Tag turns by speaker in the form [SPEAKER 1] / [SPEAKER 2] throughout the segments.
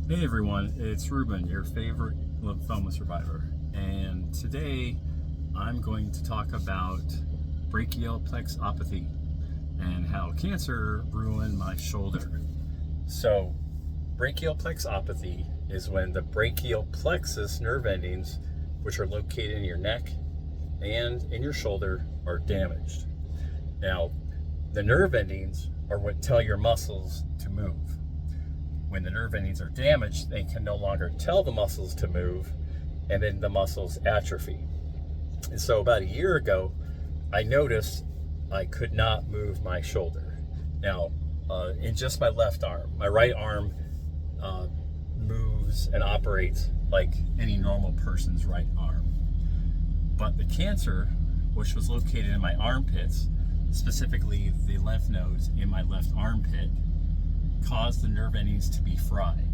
[SPEAKER 1] Hey everyone, it's Ruben, your favorite lymphoma survivor, and today I'm going to talk about brachial plexopathy and how cancer ruined my shoulder. So, brachial plexopathy is when the brachial plexus nerve endings, which are located in your neck and in your shoulder, are damaged. Now, the nerve endings are what tell your muscles to move. When the nerve endings are damaged, they can no longer tell the muscles to move, and then the muscles atrophy. And so about a year ago, I noticed I could not move my shoulder. Now, in just my left arm, my right arm moves and operates like any normal person's right arm. But the cancer, which was located in my armpits, specifically the lymph nodes in my left armpit, caused the nerve endings to be fried.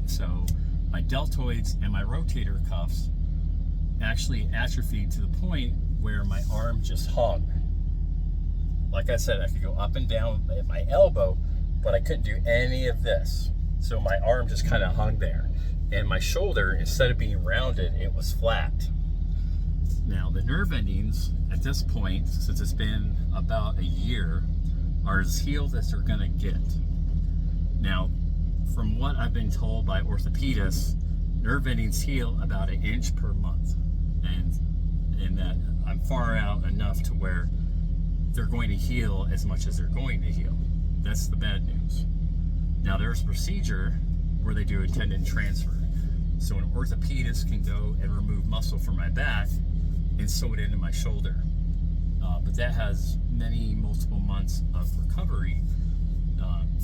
[SPEAKER 1] So my deltoids and my rotator cuffs actually atrophied to the point where my arm just hung. Like I said, I could go up and down at my elbow, but I couldn't do any of this. So my arm just kind of hung there. And my shoulder, instead of being rounded, it was flat. Now the nerve endings at this point, since it's been about a year, are as healed as they're gonna get. Now, from what I've been told by orthopedists, nerve endings heal about 1 inch per month, and that I'm far out enough to where they're going to heal as much as they're going to heal. That's the bad news. Now, there's a procedure where they do a tendon transfer. So an orthopedist can go and remove muscle from my back and sew it into my shoulder. But that has multiple months of recovery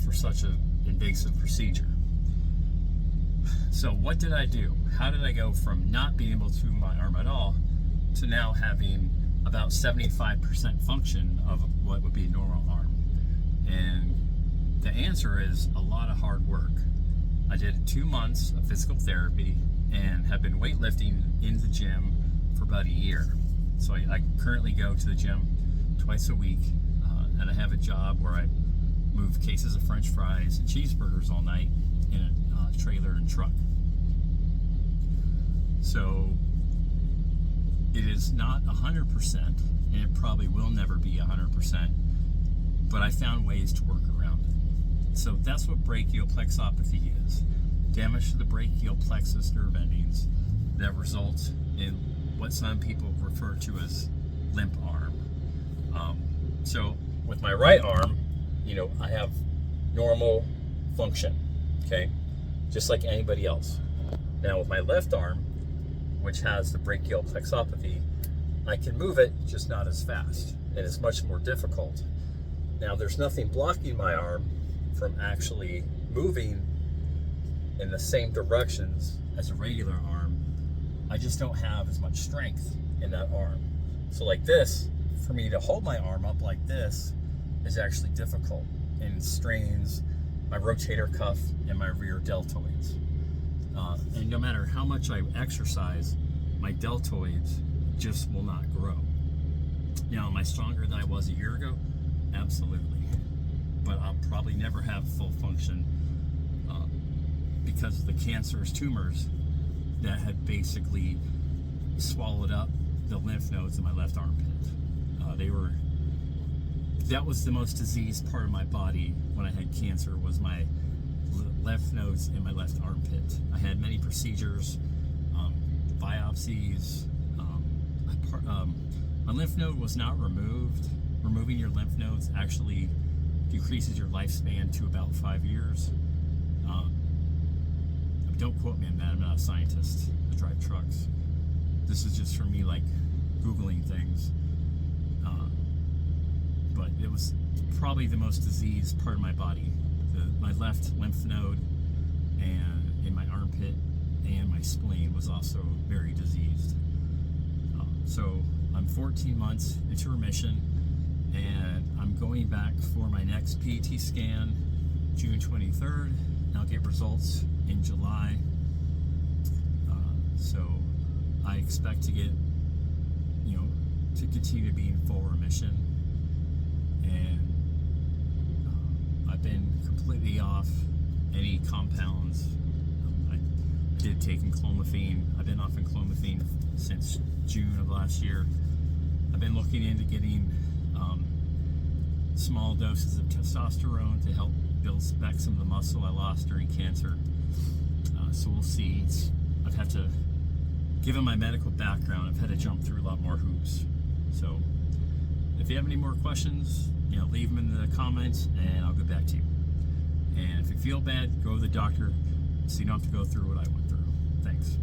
[SPEAKER 1] for such an invasive procedure. So what did I do? How did I go from not being able to move my arm at all to now having about 75% function of what would be a normal arm? And the answer is a lot of hard work. I did 2 months of physical therapy and have been weightlifting in the gym for about a year. So I currently go to the gym twice a week, and I have a job where I move cases of French fries and cheeseburgers all night in a trailer and truck. So it is not 100%, and it probably will never be 100%, but I found ways to work around it. So that's what brachial plexopathy is. Damage to the brachial plexus nerve endings that results in what some people refer to as limp arm. So with my right arm, I have normal function, okay? Just like anybody else. Now with my left arm, which has the brachial plexopathy, I can move it, just not as fast, and it's much more difficult. Now there's nothing blocking my arm from actually moving in the same directions as a regular arm. I just don't have as much strength in that arm. So like this, for me to hold my arm up like this is actually difficult, and it strains my rotator cuff and my rear deltoids. And no matter how much I exercise, my deltoids just will not grow. Now, am I stronger than I was a year ago? Absolutely. But I'll probably never have full function because of the cancerous tumors that had basically swallowed up the lymph nodes in my left armpit. That was the most diseased part of my body when I had cancer, was my lymph nodes in my left armpit. I had many procedures, biopsies. My lymph node was not removed. Removing your lymph nodes actually decreases your lifespan to about 5 years. Don't quote me on that, I'm not a scientist. I drive trucks. This is just for me, like, Googling things. But it was probably the most diseased part of my body. My left lymph node and in my armpit and my spleen was also very diseased. So I'm 14 months into remission, and I'm going back for my next PET scan June 23rd. I'll get results in July. So I expect to get, to continue to be in full remission. And I've been completely off any compounds did taking clomiphene. I've been off in clomiphene since June of last year. I've been looking into getting small doses of testosterone to help build back some of the muscle I lost during cancer. So we'll see. I've had to, given my medical background, I've had to jump through a lot more hoops. So if you have any more questions, leave them in the comments and I'll get back to you. And if you feel bad, go to the doctor so you don't have to go through what I went through. Thanks.